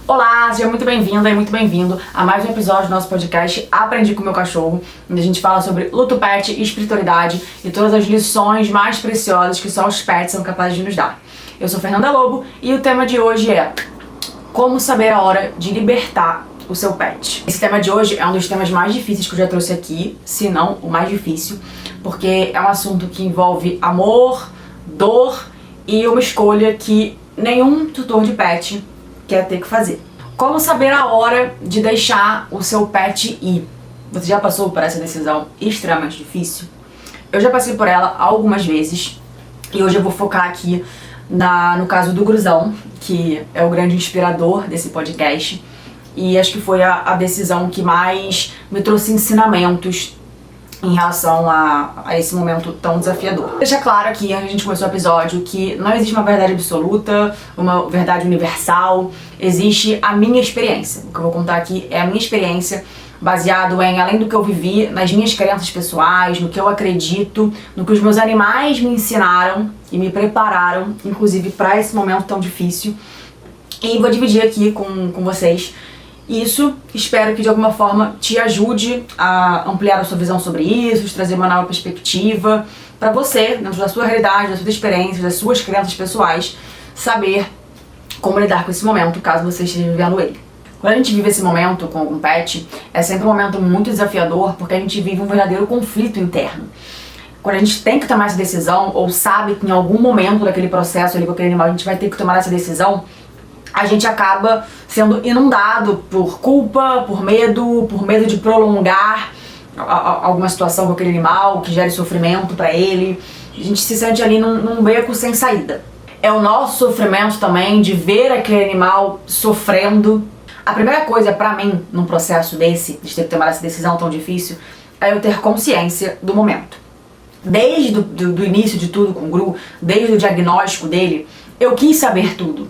Olá, seja muito bem-vinda e muito bem-vindo a mais um episódio do nosso podcast Aprendi com o Meu Cachorro, onde a gente fala sobre luto pet, espiritualidade e todas as lições mais preciosas que só os pets são capazes de nos dar. Eu sou Fernanda Lobo e o tema de hoje é como saber a hora de libertar o seu pet. Esse tema de hoje é um dos temas mais difíceis que eu já trouxe aqui, se não o mais difícil, porque é um assunto que envolve amor, dor e uma escolha que nenhum tutor de pet quer ter que fazer. Como saber a hora de deixar o seu pet ir? Você já passou por essa decisão extremamente difícil? Eu já passei por ela algumas vezes e hoje eu vou focar aqui no caso do Gruzão, que é o grande inspirador desse podcast, e acho que foi a decisão que mais me trouxe ensinamentos em relação a esse momento tão desafiador. Deixa claro aqui, antes de a gente começar o episódio, que não existe uma verdade absoluta, uma verdade universal, existe a minha experiência. O que eu vou contar aqui é a minha experiência, baseado em, além do que eu vivi, nas minhas crenças pessoais, no que eu acredito, no que os meus animais me ensinaram e me prepararam, inclusive para esse momento tão difícil. E vou dividir aqui com vocês isso. Espero que de alguma forma te ajude a ampliar a sua visão sobre isso, trazer uma nova perspectiva para você, dentro da sua realidade, das suas experiências, das suas crenças pessoais, saber como lidar com esse momento, caso você esteja vivendo ele. Quando a gente vive esse momento com algum pet, é sempre um momento muito desafiador, porque a gente vive um verdadeiro conflito interno. Quando a gente tem que tomar essa decisão, ou sabe que em algum momento daquele processo ali com aquele animal a gente vai ter que tomar essa decisão, a gente acaba sendo inundado por culpa, por medo de prolongar alguma situação com aquele animal que gere sofrimento pra ele. A gente se sente ali num beco sem saída. É o nosso sofrimento também de ver aquele animal sofrendo. A primeira coisa pra mim, num processo desse, de ter que tomar essa decisão tão difícil, é eu ter consciência do momento. Desde do início de tudo com o Gru, desde o diagnóstico dele, eu quis saber tudo.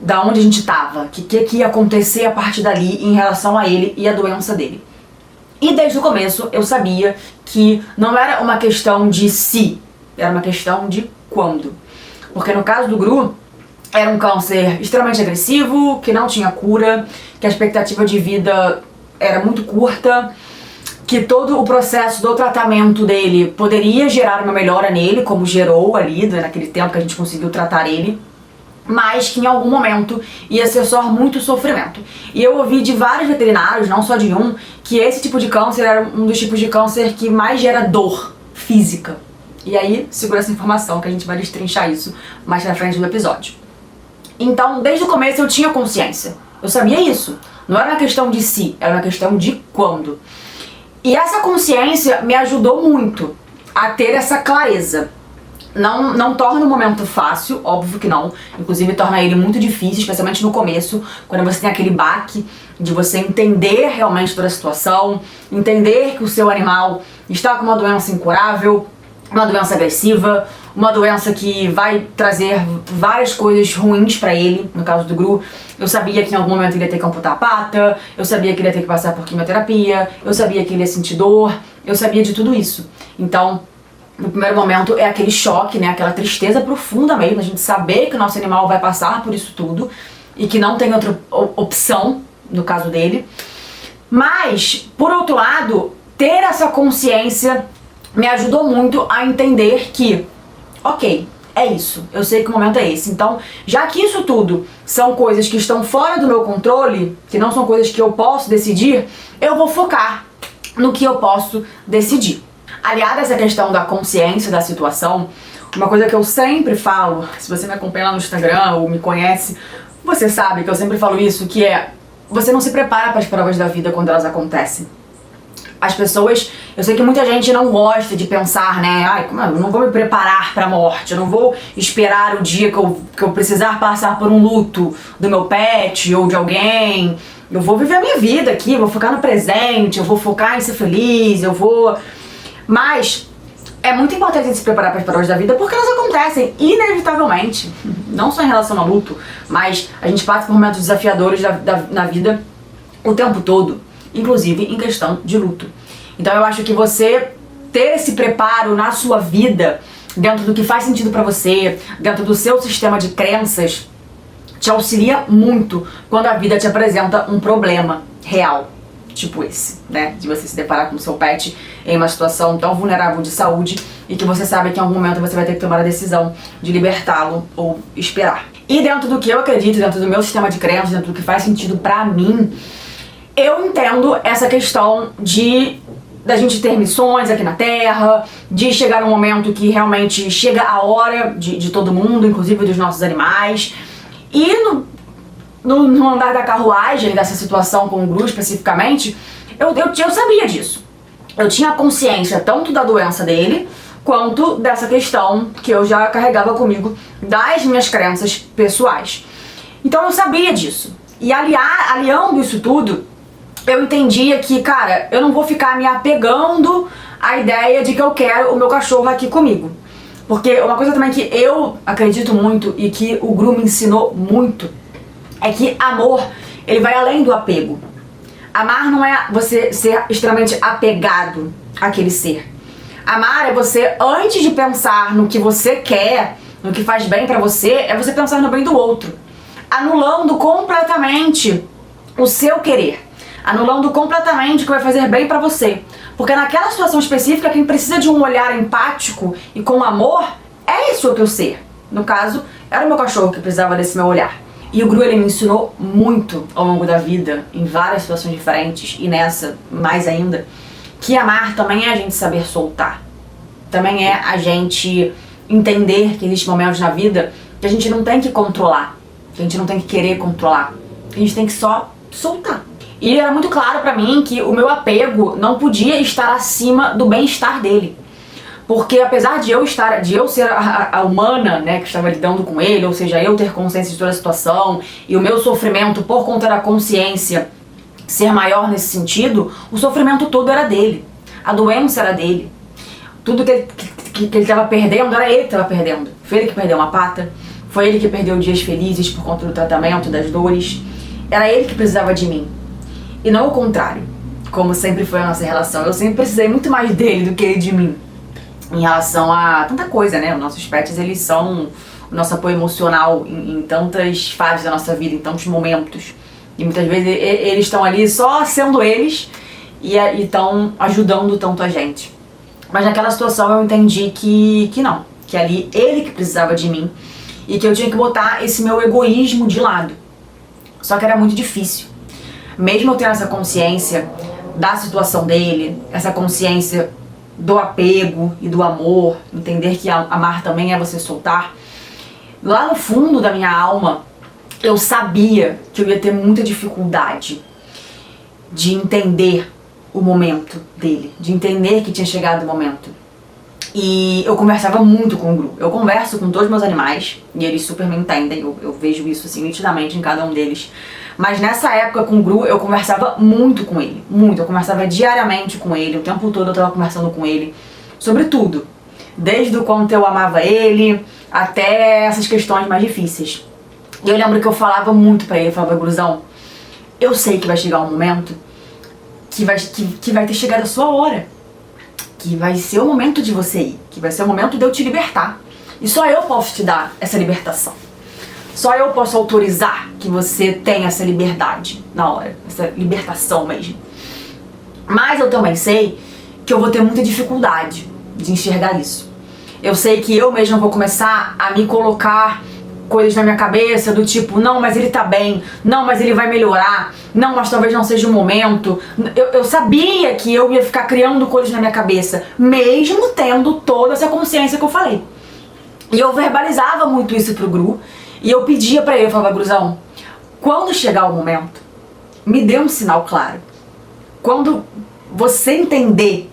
Da onde a gente tava, o que ia acontecer a partir dali em relação a ele e a doença dele. E desde o começo eu sabia que não era uma questão de se, era uma questão de quando. Porque no caso do Gru, era um câncer extremamente agressivo, que não tinha cura, que a expectativa de vida era muito curta, que todo o processo do tratamento dele poderia gerar uma melhora nele, como gerou ali, naquele tempo que a gente conseguiu tratar ele, mas que em algum momento ia ser só muito sofrimento. E eu ouvi de vários veterinários, não só de um, que esse tipo de câncer era um dos tipos de câncer que mais gera dor física. E aí, segura essa informação que a gente vai destrinchar isso mais na frente do episódio. Então, desde o começo eu tinha consciência. Eu sabia isso. Não era uma questão de se, era uma questão de quando. E essa consciência me ajudou muito a ter essa clareza. Não torna o momento fácil, óbvio que não. Inclusive torna ele muito difícil, especialmente no começo, quando você tem aquele baque de você entender realmente toda a situação, entender que o seu animal está com uma doença incurável, uma doença agressiva, uma doença que vai trazer várias coisas ruins pra ele. No caso do Gru, eu sabia que em algum momento ele ia ter que amputar a pata, eu sabia que ele ia ter que passar por quimioterapia, eu sabia que ele ia sentir dor, eu sabia de tudo isso. Então, no primeiro momento é aquele choque, né, aquela tristeza profunda mesmo, a gente saber que o nosso animal vai passar por isso tudo e que não tem outra opção, no caso dele. Mas, por outro lado, ter essa consciência me ajudou muito a entender que, ok, é isso, eu sei que o momento é esse. Então, já que isso tudo são coisas que estão fora do meu controle, que não são coisas que eu posso decidir, eu vou focar no que eu posso decidir. Aliada a essa questão da consciência da situação, uma coisa que eu sempre falo, se você me acompanha lá no Instagram ou me conhece, você sabe que eu sempre falo isso, que é, você não se prepara para as provas da vida quando elas acontecem. As pessoas, eu sei que muita gente não gosta de pensar, né, ai, eu não vou me preparar para a morte, eu não vou esperar o dia que eu precisar passar por um luto do meu pet ou de alguém, eu vou viver a minha vida aqui, eu vou focar no presente, eu vou focar em ser feliz, eu vou... Mas é muito importante a gente se preparar para as provas da vida porque elas acontecem inevitavelmente, não só em relação ao luto, mas a gente passa por momentos desafiadores na vida o tempo todo, inclusive em questão de luto. Então eu acho que você ter esse preparo na sua vida, dentro do que faz sentido para você, dentro do seu sistema de crenças, te auxilia muito quando a vida te apresenta um problema real, tipo esse, né? De você se deparar com o seu pet em uma situação tão vulnerável de saúde e que você sabe que em algum momento você vai ter que tomar a decisão de libertá-lo ou esperar. E dentro do que eu acredito, dentro do meu sistema de crenças, dentro do que faz sentido pra mim, eu entendo essa questão da gente ter missões aqui na Terra, de chegar um momento que realmente chega a hora de todo mundo, inclusive dos nossos animais. E no andar da carruagem, dessa situação com o Gru especificamente, eu sabia disso. Eu tinha consciência tanto da doença dele, quanto dessa questão que eu já carregava comigo das minhas crenças pessoais. Então eu sabia disso. E aliando isso tudo, eu entendia que, cara, eu não vou ficar me apegando à ideia de que eu quero o meu cachorro aqui comigo. Porque uma coisa também que eu acredito muito e que o Gru me ensinou muito é que amor, ele vai além do apego. Amar não é você ser extremamente apegado àquele ser. Amar é você, antes de pensar no que você quer, no que faz bem pra você, é você pensar no bem do outro. Anulando completamente o seu querer. Anulando completamente o que vai fazer bem pra você. Porque naquela situação específica, quem precisa de um olhar empático e com amor é esse outro ser. No caso, era o meu cachorro que precisava desse meu olhar. E o Gru, ele me ensinou muito ao longo da vida, em várias situações diferentes, e nessa mais ainda, que amar também é a gente saber soltar. Também é a gente entender que existem momentos na vida que a gente não tem que controlar, que a gente não tem que querer controlar, que a gente tem que só soltar. E era muito claro pra mim que o meu apego não podia estar acima do bem-estar dele. Porque apesar de eu ser a humana, né, que estava lidando com ele, ou seja, eu ter consciência de toda a situação, e o meu sofrimento por conta da consciência ser maior nesse sentido, o sofrimento todo era dele. A doença era dele. Tudo que ele estava perdendo, era ele que estava perdendo. Foi ele que perdeu uma pata, foi ele que perdeu dias felizes por conta do tratamento, das dores. Era ele que precisava de mim. E não o contrário, como sempre foi a nossa relação. Eu sempre precisei muito mais dele do que ele de mim. Em relação a tanta coisa, né? Os nossos pets, eles são o nosso apoio emocional em tantas fases da nossa vida, em tantos momentos. E muitas vezes eles estão ali só sendo eles e estão ajudando tanto a gente. Mas naquela situação eu entendi que não, que ali ele que precisava de mim e que eu tinha que botar esse meu egoísmo de lado. Só que era muito difícil. Mesmo eu tendo essa consciência da situação dele, essa consciência do apego e do amor, entender que amar também é você soltar, lá no fundo da minha alma, eu sabia que eu ia ter muita dificuldade de entender o momento dele, de entender que tinha chegado o momento. E eu conversava muito com o Gru. Eu converso com todos os meus animais e eles super me entendem, eu vejo isso assim nitidamente em cada um deles. Mas nessa época com o Gru eu conversava muito com ele, muito. Eu conversava diariamente com ele, o tempo todo eu tava conversando com ele sobre tudo. Desde o quanto eu amava ele até essas questões mais difíceis. E eu lembro que eu falava muito pra ele, eu falava: Gruzão, eu sei que vai chegar um momento que vai ter chegado a sua hora. Que vai ser o momento de você ir, que vai ser o momento de eu te libertar. E só eu posso te dar essa libertação. Só eu posso autorizar que você tenha essa liberdade na hora, essa libertação mesmo. Mas eu também sei que eu vou ter muita dificuldade de enxergar isso. Eu sei que eu mesma vou começar a me colocar coisas na minha cabeça do tipo: não, mas ele tá bem, não, mas ele vai melhorar, não, mas talvez não seja o momento. Eu sabia que eu ia ficar criando coisas na minha cabeça, mesmo tendo toda essa consciência que eu falei. E eu verbalizava muito isso pro Gru, e eu pedia pra ele, eu falava: Gruzão, quando chegar o momento, me dê um sinal claro. Quando você entender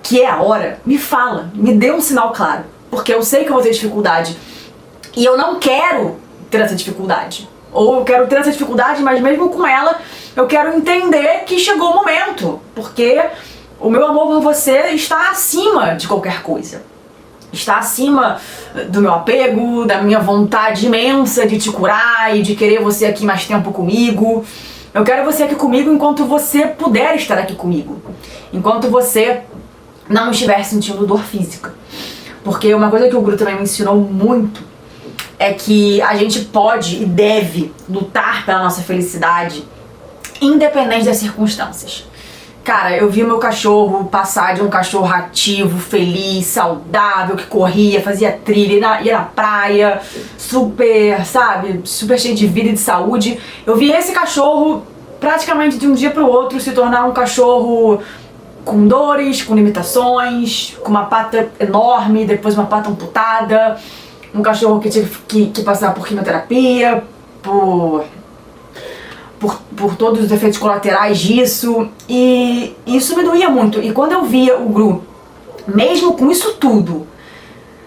que é a hora, me fala, me dê um sinal claro, porque eu sei que eu vou ter dificuldade. E eu não quero ter essa dificuldade. Ou eu quero ter essa dificuldade, mas mesmo com ela, eu quero entender que chegou o momento. Porque o meu amor por você está acima de qualquer coisa. Está acima do meu apego, da minha vontade imensa de te curar e de querer você aqui mais tempo comigo. Eu quero você aqui comigo enquanto você puder estar aqui comigo. Enquanto você não estiver sentindo dor física. Porque uma coisa que o Gru também me ensinou muito é que a gente pode e deve lutar pela nossa felicidade independente das circunstâncias. Cara, eu vi meu cachorro passar de um cachorro ativo, feliz, saudável, que corria, fazia trilha, ia na praia, super, sabe, super cheio de vida e de saúde. Eu vi esse cachorro praticamente de um dia pro outro se tornar um cachorro com dores, com limitações, com uma pata enorme, depois uma pata amputada, um cachorro que tive que passar por quimioterapia, por todos os efeitos colaterais disso, e isso me doía muito. E quando eu via o Gru, mesmo com isso tudo,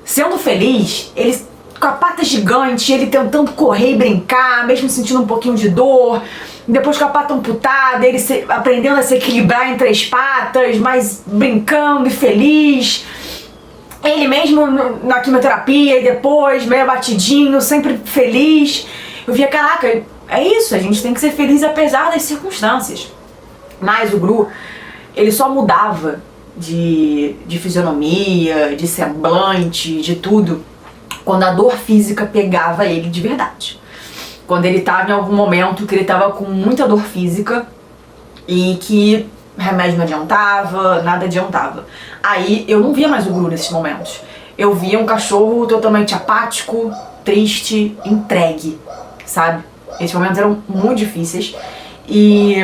sendo feliz, ele com a pata gigante, ele tentando correr e brincar, mesmo sentindo um pouquinho de dor, depois com a pata amputada, ele aprendendo a se equilibrar em 3 patas, mas brincando e feliz. Ele mesmo na quimioterapia e depois meio abatidinho, sempre feliz. Eu via, caraca, é isso, a gente tem que ser feliz apesar das circunstâncias. Mas o Gru, ele só mudava de fisionomia, de semblante, de tudo, quando a dor física pegava ele de verdade. Quando ele estava em algum momento que ele estava com muita dor física e que remédio não adiantava, nada adiantava. Aí eu não via mais o Gru nesses momentos. Eu via um cachorro totalmente apático, triste, entregue, sabe? Esses momentos eram muito difíceis. E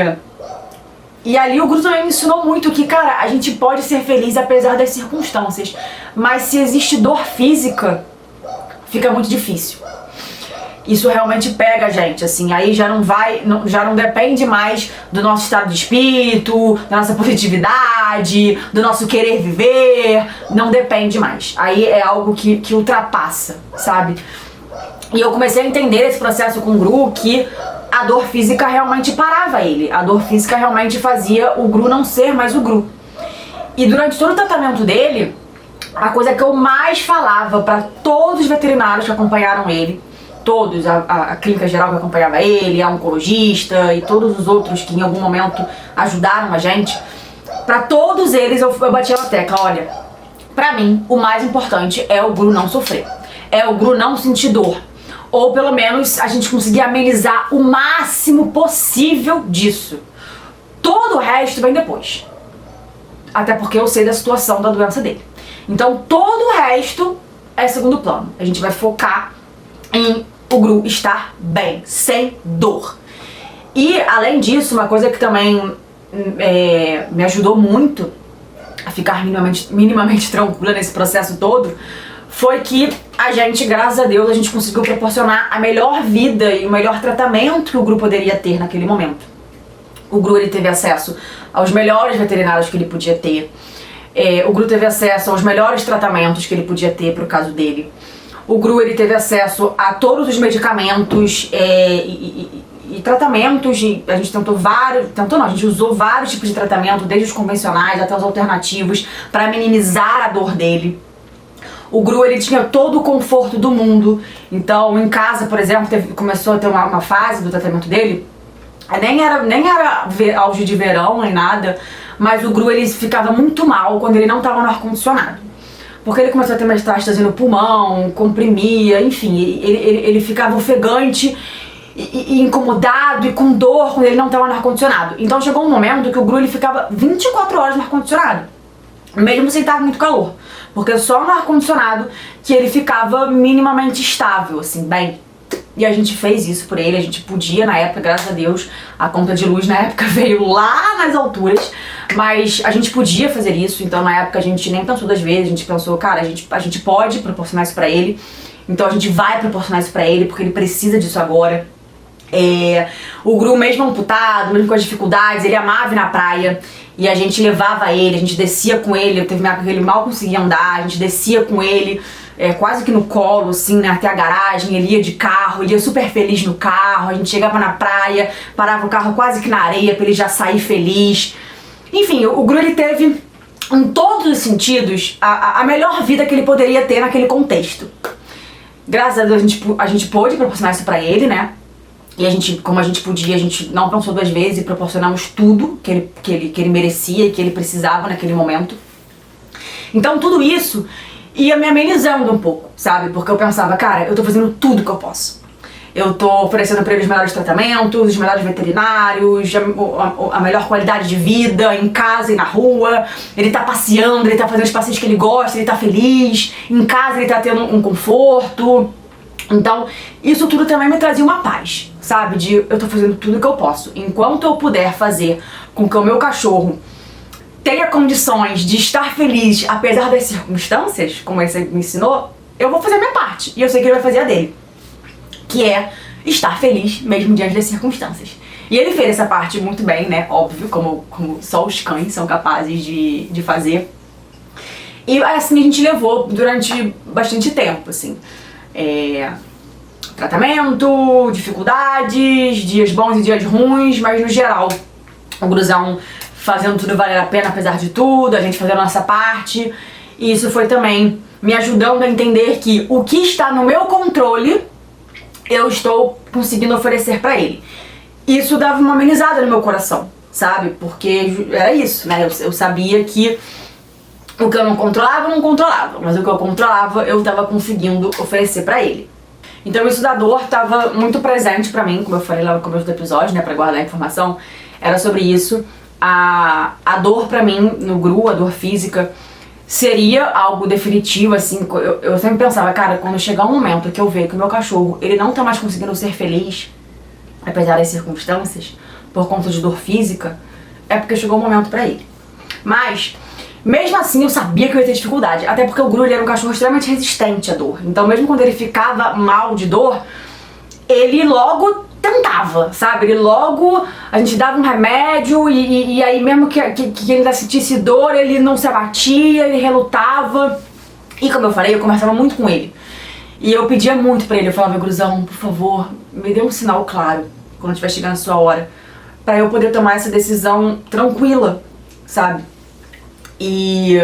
ali o Gru também me ensinou muito que, cara, a gente pode ser feliz apesar das circunstâncias, mas se existe dor física, fica muito difícil. Isso realmente pega a gente, assim, aí já não depende mais do nosso estado de espírito, da nossa positividade, do nosso querer viver, não depende mais. Aí é algo que ultrapassa, sabe? E eu comecei a entender esse processo com o Gru, que a dor física realmente parava ele, a dor física realmente fazia o Gru não ser mais o Gru. E durante todo o tratamento dele, a coisa que eu mais falava para todos os veterinários que acompanharam ele, todos, a clínica geral que acompanhava ele, a oncologista e todos os outros que em algum momento ajudaram a gente, para todos eles eu batia na tecla, olha, pra mim o mais importante é o Gru não sofrer, é o Gru não sentir dor, ou pelo menos a gente conseguir amenizar o máximo possível disso. Todo o resto vem depois, até porque eu sei da situação da doença dele. Então todo o resto é segundo plano, a gente vai focar em o Gru estar bem, sem dor. E além disso, uma coisa que também me ajudou muito a ficar minimamente tranquila nesse processo todo, foi que a gente, graças a Deus, a gente conseguiu proporcionar a melhor vida e o melhor tratamento que o Gru poderia ter naquele momento. O Gru, ele teve acesso aos melhores veterinários que ele podia ter. O Gru teve acesso aos melhores tratamentos que ele podia ter pro caso dele. O Gru, ele teve acesso a todos os medicamentos e tratamentos, a gente a gente usou vários tipos de tratamento, desde os convencionais até os alternativos, para minimizar a dor dele. O Gru, ele tinha todo o conforto do mundo, então em casa, por exemplo, começou a ter uma fase do tratamento dele, nem era auge de verão nem nada, mas o Gru, ele ficava muito mal quando ele não estava no ar-condicionado. Porque ele começou a ter metástase no pulmão, comprimia, enfim, ele ficava ofegante e incomodado e com dor quando ele não estava no ar-condicionado. Então chegou um momento que o Gru, ele ficava 24 horas no ar-condicionado, mesmo sem estar com muito calor. Porque só no ar-condicionado que ele ficava minimamente estável, assim, bem. E a gente fez isso por ele, a gente podia na época, graças a Deus, a conta de luz na época veio lá nas alturas, mas a gente podia fazer isso, então na época a gente nem pensou 2 vezes, a gente pensou, cara, a gente pode proporcionar isso pra ele, então a gente vai proporcionar isso pra ele, porque ele precisa disso agora. O Gru, mesmo amputado, mesmo com as dificuldades, ele amava ir na praia, e a gente levava ele, a gente descia com ele, teve uma época que ele mal conseguia andar, a gente descia com ele, quase que no colo, assim, né, até a garagem, ele ia de carro, ele ia super feliz no carro, a gente chegava na praia, parava o carro quase que na areia pra ele já sair feliz. Enfim, o Gru, ele teve, em todos os sentidos, a melhor vida que ele poderia ter naquele contexto. Graças a Deus a gente pôde proporcionar isso pra ele, né? E a gente, como a gente podia, a gente não pensou 2 vezes e proporcionamos tudo que ele merecia e que ele precisava naquele momento. Então tudo isso ia me amenizando um pouco, sabe? Porque eu pensava, cara, eu tô fazendo tudo que eu posso. Eu tô oferecendo pra ele os melhores tratamentos, os melhores veterinários, a melhor qualidade de vida em casa e na rua. Ele tá passeando, ele tá fazendo os passeios que ele gosta, ele tá feliz. Em casa ele tá tendo um conforto. Então, isso tudo também me trazia uma paz, sabe? De eu tô fazendo tudo que eu posso. Enquanto eu puder fazer com que o meu cachorro tenha condições de estar feliz, apesar das circunstâncias, como você me ensinou, eu vou fazer a minha parte. E eu sei que ele vai fazer a dele. Que é estar feliz mesmo diante das circunstâncias. E ele fez essa parte muito bem, né? Óbvio, como só os cães são capazes de fazer. E assim a gente levou durante bastante tempo, assim. Tratamento, dificuldades, dias bons e dias ruins, mas no geral, o Gruzão fazendo tudo valer a pena apesar de tudo, a gente fazendo a nossa parte. E isso foi também me ajudando a entender que o que está no meu controle eu estou conseguindo oferecer pra ele. Isso dava uma amenizada no meu coração, sabe? Porque era isso, né? Eu sabia que o que eu não controlava, mas o que eu controlava, eu tava conseguindo oferecer pra ele. Então isso da dor tava muito presente pra mim, como eu falei lá no começo do episódio, né? Pra guardar a informação, era sobre isso. A dor pra mim, no Gru, a dor física, seria algo definitivo, assim. Eu sempre pensava, cara, quando chegar um momento que eu ver que o meu cachorro, ele não tá mais conseguindo ser feliz, apesar das circunstâncias, por conta de dor física, é porque chegou o momento pra ele. Mas, mesmo assim, eu sabia que eu ia ter dificuldade, até porque o Gru, ele era um cachorro extremamente resistente à dor. Então, mesmo quando ele ficava mal de dor, ele logo tentava, sabe? Ele logo, a gente dava um remédio e aí mesmo que ele ainda sentisse dor, ele não se abatia, ele relutava. E como eu falei, eu conversava muito com ele. E eu pedia muito pra ele, eu falava, Gruzão, por favor, me dê um sinal claro, quando estiver chegando a sua hora, pra eu poder tomar essa decisão tranquila, sabe? E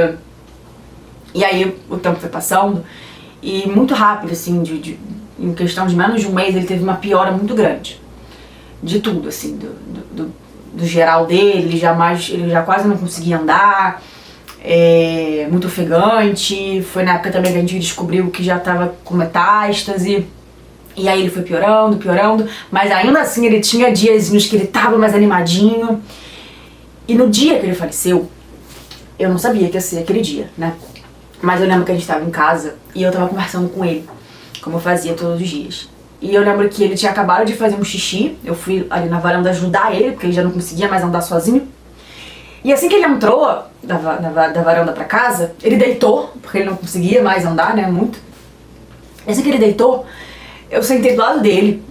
aí o tempo foi passando, e muito rápido, assim, em questão de menos de um mês, ele teve uma piora muito grande. De tudo, assim, do geral dele, ele já quase não conseguia andar, muito ofegante. Foi na época também que a gente descobriu que já tava com metástase. E aí ele foi piorando, mas ainda assim ele tinha diazinhos que ele tava mais animadinho. E no dia que ele faleceu, eu não sabia que ia ser aquele dia, né? Mas eu lembro que a gente tava em casa e eu tava conversando com ele, como eu fazia todos os dias. E eu lembro que ele tinha acabado de fazer um xixi, eu fui ali na varanda ajudar ele, porque ele já não conseguia mais andar sozinho. E assim que ele entrou da varanda pra casa, ele deitou, porque ele não conseguia mais andar, né, muito. E assim que ele deitou, eu sentei do lado dele,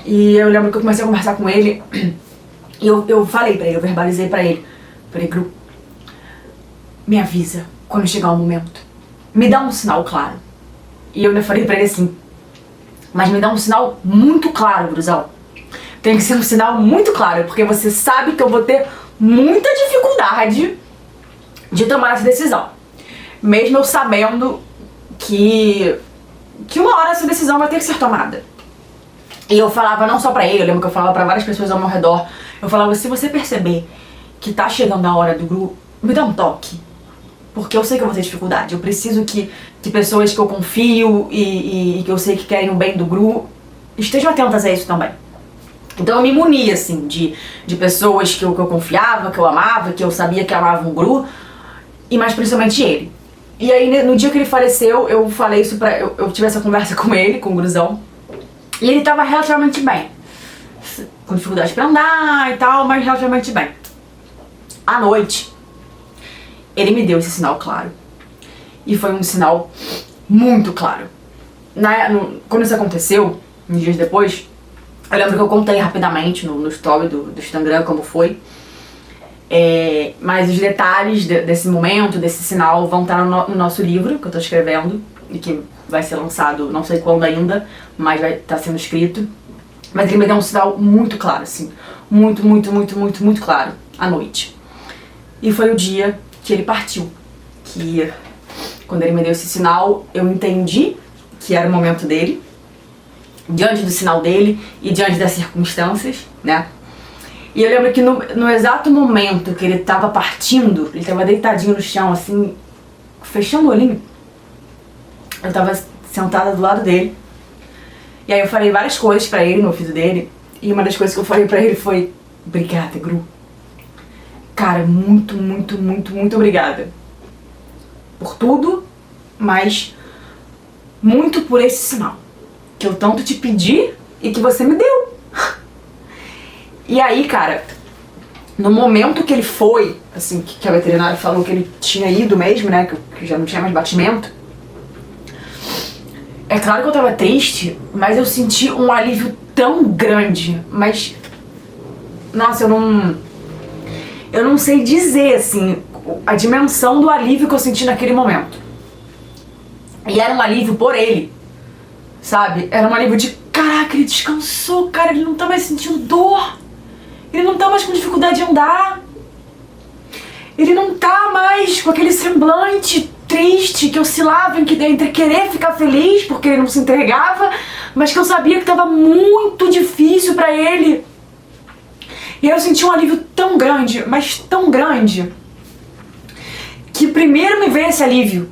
e eu lembro que eu comecei a conversar com ele, e eu falei pra ele, eu verbalizei pra ele, falei, Gru, me avisa quando chegar o momento, me dá um sinal claro. E eu falei pra ele assim, mas me dá um sinal muito claro, Gruzão. Tem que ser um sinal muito claro, porque você sabe que eu vou ter muita dificuldade de tomar essa decisão. Mesmo eu sabendo que uma hora essa decisão vai ter que ser tomada. E eu falava não só pra ele, eu lembro que eu falava pra várias pessoas ao meu redor. Eu falava, se você perceber que tá chegando a hora do Gru, me dá um toque. Porque eu sei que eu vou ter dificuldade. Eu preciso que pessoas que eu confio e que eu sei que querem o bem do Gru estejam atentas a isso também. Então eu me munia, assim, de pessoas que eu confiava, que eu amava, que eu sabia que amavam o Gru, e mais principalmente ele. E aí no dia que ele faleceu, eu falei isso eu tive essa conversa com ele, com o Gruzão, e ele tava relativamente bem. Com dificuldade pra andar e tal, mas relativamente bem. À noite, ele me deu esse sinal claro. E foi um sinal muito claro. Quando isso aconteceu, uns dias depois, eu lembro que eu contei rapidamente no story do Instagram como foi. Mas os detalhes desse momento, desse sinal, vão estar no nosso livro que eu tô escrevendo e que vai ser lançado não sei quando ainda, mas vai estar sendo escrito. Mas ele me deu um sinal muito claro, assim, muito claro, à noite. E foi o dia que ele partiu, que quando ele me deu esse sinal, eu entendi que era o momento dele, diante do sinal dele e diante das circunstâncias, né? E eu lembro que no exato momento que ele tava partindo, ele tava deitadinho no chão, assim, fechando o olhinho, eu tava sentada do lado dele. E aí eu falei várias coisas pra ele no ouvido dele. E uma das coisas que eu falei pra ele foi: obrigada, Gru. Cara, muito, muito, muito, muito obrigada. Por tudo, mas muito por esse sinal. Que eu tanto te pedi e que você me deu. E aí, cara, no momento que ele foi, assim, que a veterinária falou que ele tinha ido mesmo, né, que já não tinha mais batimento, é claro que eu tava triste, mas eu senti um alívio tão grande, mas, nossa, eu não sei dizer, assim, a dimensão do alívio que eu senti naquele momento. E era um alívio por ele, sabe? Era um alívio de, caraca, ele descansou, cara, ele não tá mais sentindo dor. Ele não tá mais com dificuldade de andar. Ele não tá mais com aquele semblante triste que oscilava entre querer ficar feliz porque ele não se entregava, mas que eu sabia que tava muito difícil pra ele. E aí eu senti um alívio tão grande, mas tão grande, que primeiro me veio esse alívio.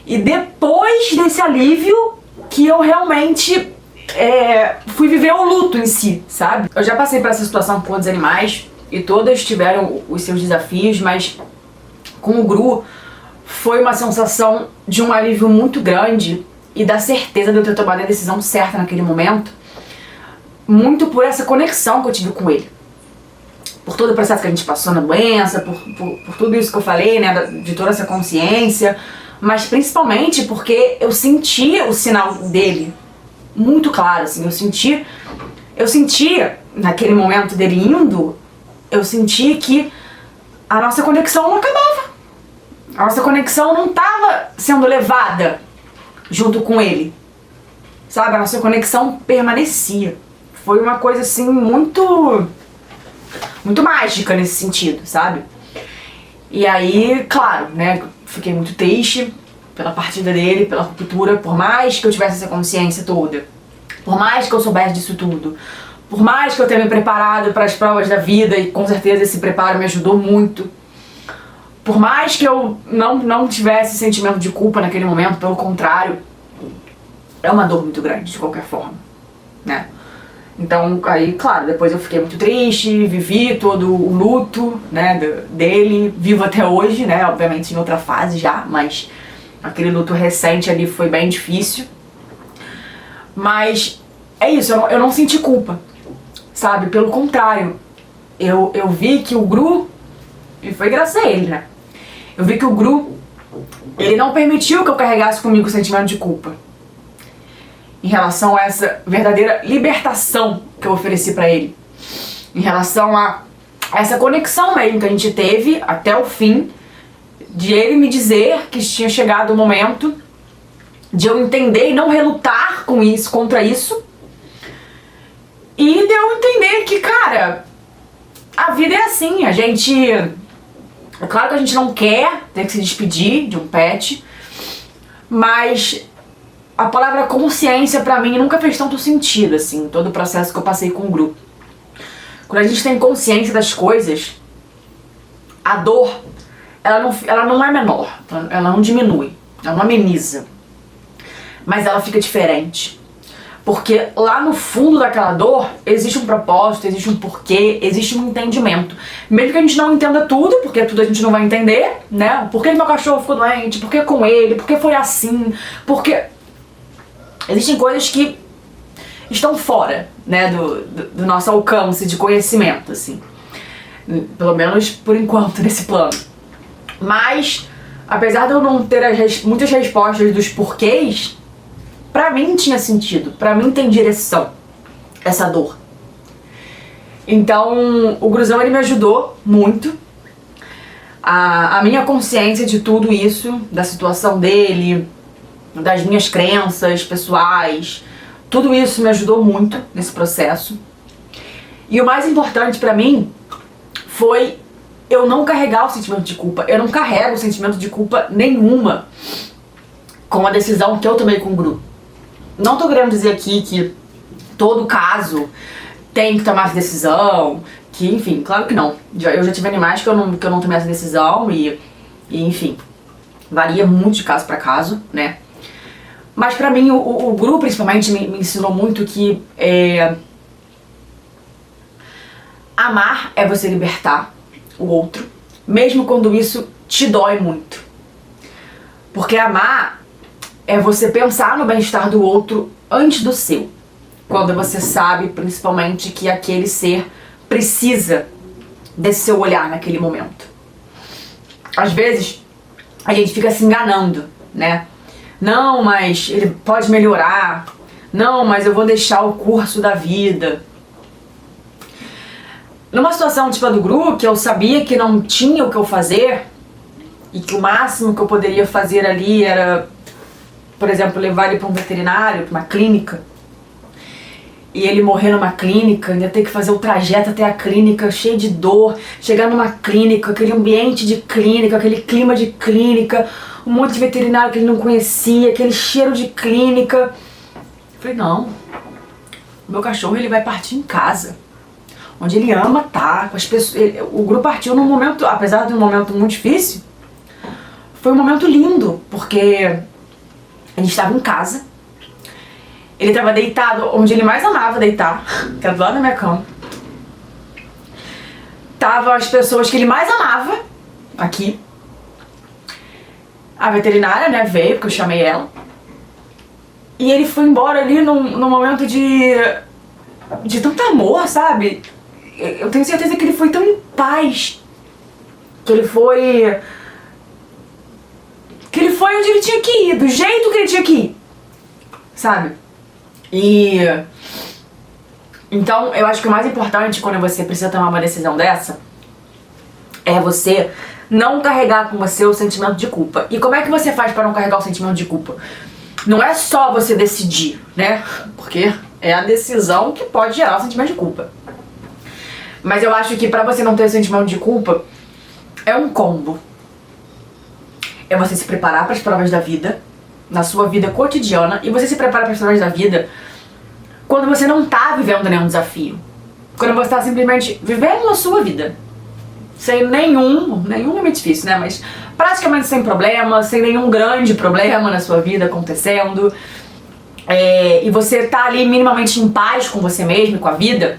E depois desse alívio que eu realmente fui viver o luto em si, sabe? Eu já passei por essa situação com outros animais e todas tiveram os seus desafios, mas com o Gru foi uma sensação de um alívio muito grande e da certeza de eu ter tomado a decisão certa naquele momento, muito por essa conexão que eu tive com ele. Por todo o processo que a gente passou na doença, por tudo isso que eu falei, né, de toda essa consciência, mas principalmente porque eu sentia o sinal dele muito claro, assim, eu sentia naquele momento dele indo, eu senti que a nossa conexão não acabava, a nossa conexão não estava sendo levada junto com ele, sabe, a nossa conexão permanecia. Foi uma coisa assim muito mágica nesse sentido, sabe? E aí, claro, né, fiquei muito triste pela partida dele, pela ruptura, por mais que eu tivesse essa consciência toda, por mais que eu soubesse disso tudo, por mais que eu tenha me preparado para as provas da vida, e com certeza esse preparo me ajudou muito, por mais que eu não tivesse sentimento de culpa naquele momento, pelo contrário, é uma dor muito grande de qualquer forma, né? Então, aí, claro, depois eu fiquei muito triste, vivi todo o luto, né, dele, vivo até hoje, né, obviamente em outra fase já, mas aquele luto recente ali foi bem difícil. Mas é isso, eu não senti culpa, sabe, pelo contrário, eu vi que o Gru, e foi graças a ele, né, eu vi que o Gru, ele não permitiu que eu carregasse comigo o sentimento de culpa em relação a essa verdadeira libertação que eu ofereci pra ele, em relação a essa conexão mesmo que a gente teve até o fim, de ele me dizer que tinha chegado o momento de eu entender e não relutar com isso, contra isso, e de eu entender que, cara, a vida é assim, a gente, é claro que a gente não quer ter que se despedir de um pet, mas a palavra consciência pra mim nunca fez tanto sentido, assim, todo o processo que eu passei com o Gru. Quando a gente tem consciência das coisas, a dor, ela não é menor, ela não diminui, ela não ameniza, mas ela fica diferente. Porque lá no fundo daquela dor existe um propósito, existe um porquê, existe um entendimento. Mesmo que a gente não entenda tudo, porque tudo a gente não vai entender, né? Por que meu cachorro ficou doente, por que com ele, por que foi assim, porque existem coisas que estão fora, né, do nosso alcance de conhecimento, assim. Pelo menos por enquanto, nesse plano. Mas, apesar de eu não ter muitas respostas dos porquês, pra mim tinha sentido, pra mim tem direção essa dor. Então, o Gruzão, ele me ajudou muito. A minha consciência de tudo isso, da situação dele, das minhas crenças pessoais, tudo isso me ajudou muito nesse processo. E o mais importante pra mim foi eu não carregar o sentimento de culpa. Eu não carrego o sentimento de culpa nenhuma com a decisão que eu tomei com o Gru. Não tô querendo dizer aqui que todo caso tem que tomar essa decisão, que enfim, claro que não. Eu já tive animais que eu não tomei essa decisão e enfim, varia muito de caso pra caso, né? Mas pra mim, o Guru principalmente me ensinou muito que amar é você libertar o outro, mesmo quando isso te dói muito. Porque amar é você pensar no bem-estar do outro antes do seu. Quando você sabe, principalmente, que aquele ser precisa desse seu olhar naquele momento. Às vezes, a gente fica se enganando, né? Não, mas ele pode melhorar. Não, mas eu vou deixar o curso da vida. Numa situação tipo a do Gru, que eu sabia que não tinha o que eu fazer, e que o máximo que eu poderia fazer ali era, por exemplo, levar ele para um veterinário, para uma clínica, e ele morrer numa clínica, ainda ter que fazer o trajeto até a clínica, cheio de dor, chegar numa clínica, aquele ambiente de clínica, aquele clima de clínica, um monte de veterinário que ele não conhecia, aquele cheiro de clínica. Eu falei, não, o meu cachorro ele vai partir em casa, onde ele ama estar, com as pessoas. O grupo partiu num momento, apesar de um momento muito difícil, foi um momento lindo, porque a gente estava em casa, ele estava deitado onde ele mais amava deitar, que era do lado da minha cama. Tava as pessoas que ele mais amava aqui. A veterinária, né, veio, porque eu chamei ela. E ele foi embora ali num momento de tanto amor, sabe? Eu tenho certeza que ele foi tão em paz, que ele foi onde ele tinha que ir, do jeito que ele tinha que ir, sabe? E então eu acho que o mais importante quando você precisa tomar uma decisão dessa é você não carregar com você o sentimento de culpa. E como é que você faz para não carregar o sentimento de culpa? Não é só você decidir, né? Porque é a decisão que pode gerar o sentimento de culpa. Mas eu acho que pra você não ter o sentimento de culpa, é um combo. É você se preparar para as provas da vida, na sua vida cotidiana, e você se prepara para as provas da vida quando você não tá vivendo nenhum desafio. Quando você tá simplesmente vivendo a sua vida. Sem nenhum é muito difícil, né? Mas praticamente sem problema, sem nenhum grande problema na sua vida acontecendo. E você tá ali minimamente em paz com você mesmo e com a vida.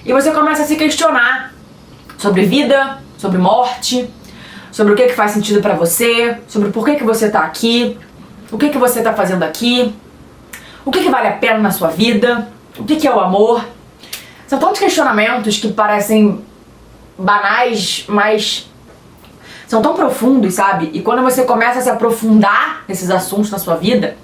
E você começa a se questionar sobre vida, sobre morte, sobre o que faz sentido pra você, sobre por que você tá aqui, o que você tá fazendo aqui, o que vale a pena na sua vida, o que é o amor. São tantos questionamentos que parecem banais, mas são tão profundos, sabe? E quando você começa a se aprofundar nesses assuntos na sua vida,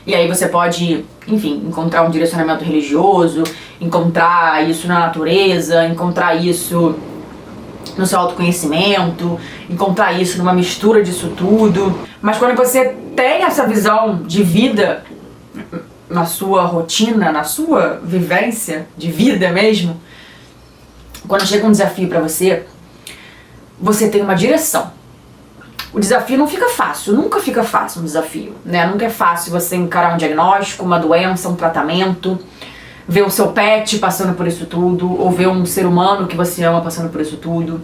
e aí você pode, enfim, encontrar um direcionamento religioso, encontrar isso na natureza, encontrar isso no seu autoconhecimento, encontrar isso numa mistura disso tudo. Mas quando você tem essa visão de vida na sua rotina, na sua vivência de vida mesmo, quando chega um desafio pra você, você tem uma direção. O desafio não fica fácil, nunca fica fácil um desafio, né? Nunca é fácil você encarar um diagnóstico, uma doença, um tratamento, ver o seu pet passando por isso tudo, ou ver um ser humano que você ama passando por isso tudo.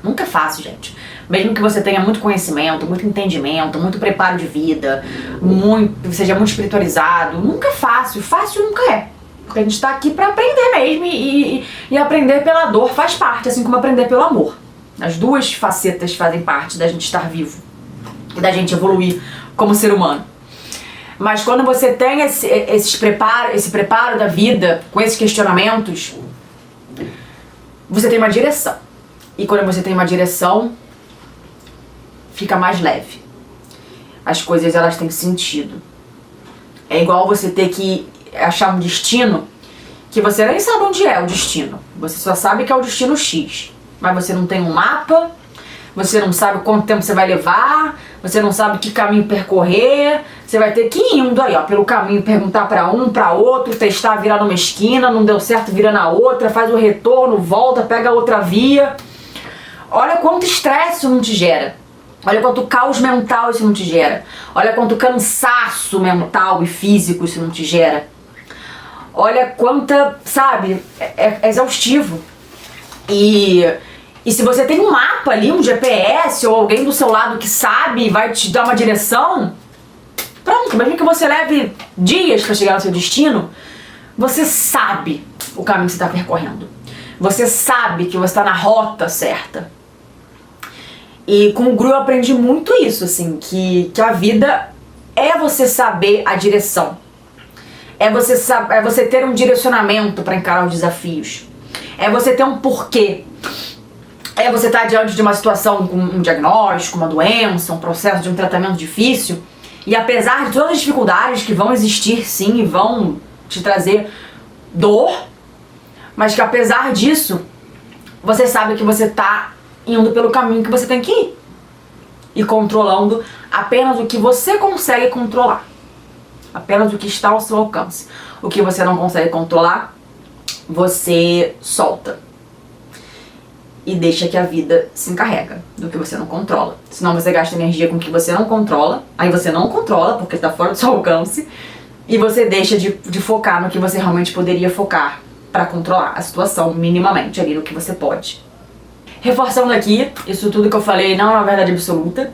Nunca é fácil, gente. Mesmo que você tenha muito conhecimento, muito entendimento, muito preparo de vida, seja muito espiritualizado, nunca é fácil. Fácil nunca é. Porque a gente tá aqui pra aprender mesmo e aprender pela dor faz parte, assim como aprender pelo amor. As duas facetas fazem parte da gente estar vivo e da gente evoluir como ser humano. Mas quando você tem esse preparo da vida, com esses questionamentos, você tem uma direção. E quando você tem uma direção, fica mais leve. As coisas, elas têm sentido. É igual você ter que achar um destino que você nem sabe onde é o destino. Você só sabe que é o destino X. Mas você não tem um mapa, você não sabe quanto tempo você vai levar, você não sabe que caminho percorrer, você vai ter que ir indo aí, ó, pelo caminho, perguntar pra um, pra outro, testar, virar numa esquina, não deu certo, vira na outra, faz o retorno, volta, pega a outra via. Olha quanto estresse isso não te gera. Olha quanto caos mental isso não te gera. Olha quanto cansaço mental e físico isso não te gera. Olha quanta, sabe, é exaustivo. E se você tem um mapa ali, um GPS ou alguém do seu lado que sabe e vai te dar uma direção, pronto, mesmo que você leve dias pra chegar no seu destino, você sabe o caminho que você tá percorrendo. Você sabe que você tá na rota certa. E com o Gru eu aprendi muito isso, assim, que a vida é você saber a direção. É você ter um direcionamento para encarar os desafios. É você ter um porquê. É você estar diante de uma situação com um diagnóstico, uma doença, um processo de um tratamento difícil. E apesar de todas as dificuldades que vão existir, sim, e vão te trazer dor, mas que apesar disso, você sabe que você está indo pelo caminho que você tem que ir. E controlando apenas o que você consegue controlar. Apenas o que está ao seu alcance. O que você não consegue controlar, você solta. E deixa que a vida se encarrega do que você não controla. Senão você gasta energia com o que você não controla. Aí você não controla, porque está fora do seu alcance. E você deixa de focar no que você realmente poderia focar para controlar a situação minimamente ali no que você pode. Reforçando aqui, isso tudo que eu falei não é uma verdade absoluta.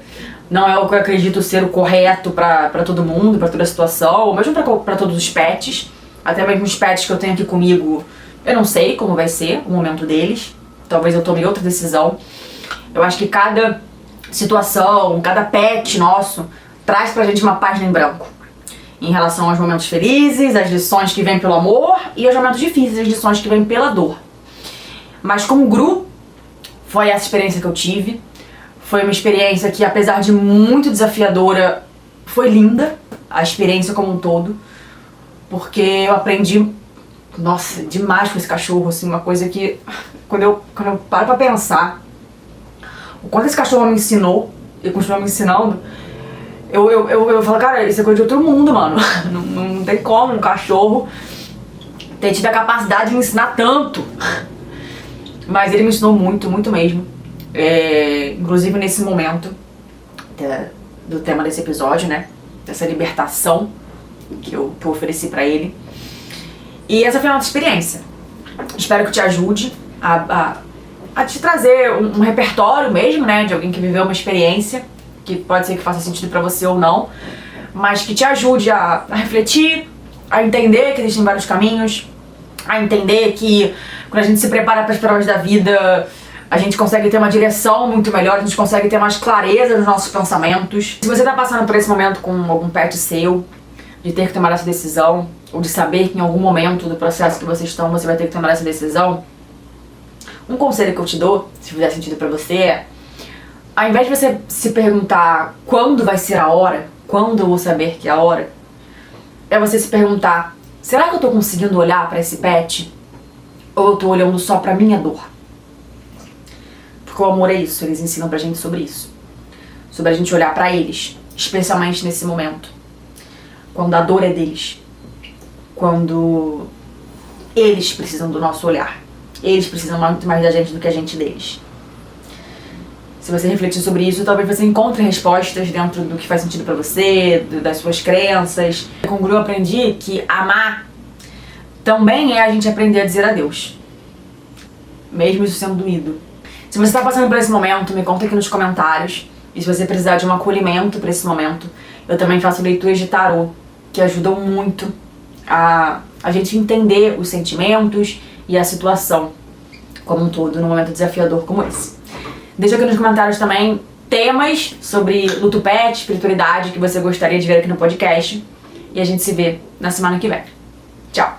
Não é o que eu acredito ser o correto pra todo mundo, pra toda a situação, ou mesmo pra todos os pets. Até mesmo os pets que eu tenho aqui comigo, eu não sei como vai ser o momento deles. Talvez eu tome outra decisão. Eu acho que cada situação, cada pet nosso, traz pra gente uma página em branco. Em relação aos momentos felizes, as lições que vêm pelo amor, e aos momentos difíceis, as lições que vêm pela dor. Mas como Gru, foi essa experiência que eu tive. Foi uma experiência que, apesar de muito desafiadora, foi linda, a experiência como um todo, porque eu aprendi, nossa, demais com esse cachorro, assim, uma coisa que, quando eu paro pra pensar, o quanto esse cachorro me ensinou, e continua me ensinando, eu falo, cara, isso é coisa de outro mundo, mano, não tem como um cachorro ter tido a capacidade de me ensinar tanto, mas ele me ensinou muito, muito mesmo. Inclusive nesse momento do tema desse episódio, né, dessa libertação que eu ofereci pra ele. E essa foi a nossa experiência. Espero que te ajude a te trazer um repertório mesmo, né, de alguém que viveu uma experiência que pode ser que faça sentido pra você ou não, mas que te ajude a refletir, a entender que existem vários caminhos, a entender que quando a gente se prepara para as provas da vida, a gente consegue ter uma direção muito melhor, a gente consegue ter mais clareza nos nossos pensamentos. Se você tá passando por esse momento com algum pet seu, de ter que tomar essa decisão, ou de saber que em algum momento do processo que vocês estão, você vai ter que tomar essa decisão, um conselho que eu te dou, se fizer sentido pra você, é, ao invés de você se perguntar quando vai ser a hora, quando eu vou saber que é a hora, é você se perguntar, será que eu tô conseguindo olhar pra esse pet? Ou eu tô olhando só pra minha dor? Porque o amor é isso, eles ensinam pra gente sobre isso. Sobre a gente olhar pra eles, especialmente nesse momento. Quando a dor é deles. Quando eles precisam do nosso olhar. Eles precisam muito mais da gente do que a gente deles. Se você refletir sobre isso, talvez você encontre respostas dentro do que faz sentido pra você, das suas crenças. Com o Gru eu aprendi que amar também é a gente aprender a dizer adeus. Mesmo isso sendo doído. Se você está passando por esse momento, me conta aqui nos comentários. E se você precisar de um acolhimento para esse momento, eu também faço leituras de tarô, que ajudam muito a gente entender os sentimentos e a situação como um todo num momento desafiador como esse. Deixa aqui nos comentários também temas sobre luto pet, espiritualidade que você gostaria de ver aqui no podcast. E a gente se vê na semana que vem. Tchau!